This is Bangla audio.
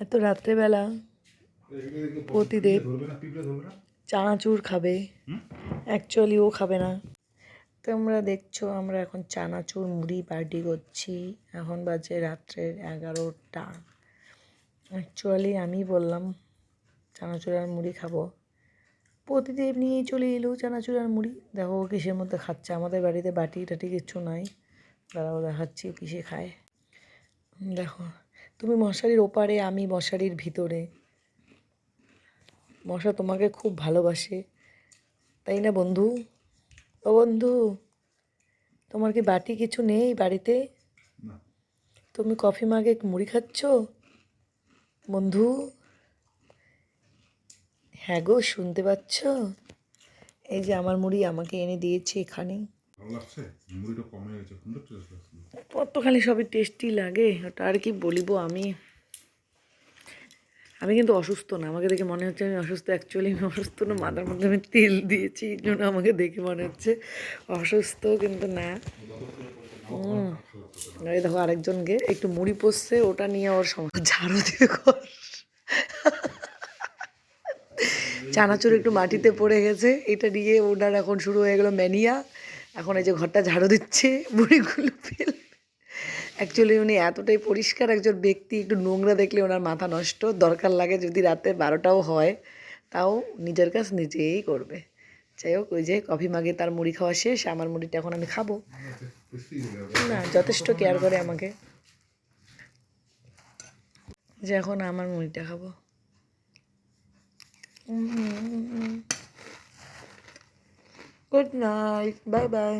এত রাত্রেবেলা প্রতিদেব চানাচুর খাবে, অ্যাকচুয়ালি ও খাবে না। তোমরা দেখছো আমরা এখন চানাচুর মুড়ি পার্টি করছি। এখন বাজে রাত্রের 11টা। অ্যাকচুয়ালি আমি বললাম চানাচুর আর মুড়ি খাবো, প্রতিদেব নিয়েই চলে এলো চানাচুর আর মুড়ি। দেখো কিসের মধ্যে খাচ্ছে, আমাদের বাড়িতে বাটি টাটি কিচ্ছু নাই। দাঁড়াও দেখাচ্ছি কিসে খায়। দেখো, তুমি মশারির ওপারে, আমি মশারির ভিতরে। মশা তোমাকে খুব ভালোবাসে, তাই না বন্ধু? ও বন্ধু, তোমার কি বাটি কিছু নেই বাড়িতে? তুমি কফি মাগে মুড়ি খাচ্ছ বন্ধু? হ্যাঁ গো, শুনতে পাচ্ছ? এই যে আমার মুড়ি আমাকে এনে দিয়েছে এখানে। কতখানি সবই টেস্টি লাগে, ওটা আর কি বলিব। আমি কিন্তু অসুস্থ না, আমাকে দেখে মনে হচ্ছে আমি অসুস্থ। অ্যাকচুয়ালি আমি অসুস্থ না, মাথার মধ্যে আমি তেল দিয়েছি, এই জন্য আমাকে দেখে মনে হচ্ছে অসুস্থ, কিন্তু না। এই দেখো আরেকজনকে একটু মুড়ি পোষছে, ওটা নিয়ে ওর সমস্যা। ঝাড়ু দিয়ে ঘর, চানাচুর একটু মাটিতে পড়ে গেছে, এটা নিয়ে ওনার এখন শুরু হয়ে গেল ম্যানিয়া। এখন এই যে ঘরটা ঝাড়ু দিচ্ছে, মুড়িগুলো ফেল। অ্যাকচুয়ালি উনি এতটাই পরিষ্কার একজন ব্যক্তি, একটু নোংরা দেখলে ওনার মাথা নষ্ট। দরকার লাগে যদি রাতে 12টাও হয়, তাও নিজের কাজ নিজেই করবে। যাই হোক, ওই যে কফি মাগে তার মুড়ি খাওয়া শেষ, আমার মুড়িটা এখন আমি খাবো না। যথেষ্ট কেয়ার করে আমাকে, যে এখন আমার মুড়িটা খাবো। Good night, bye bye.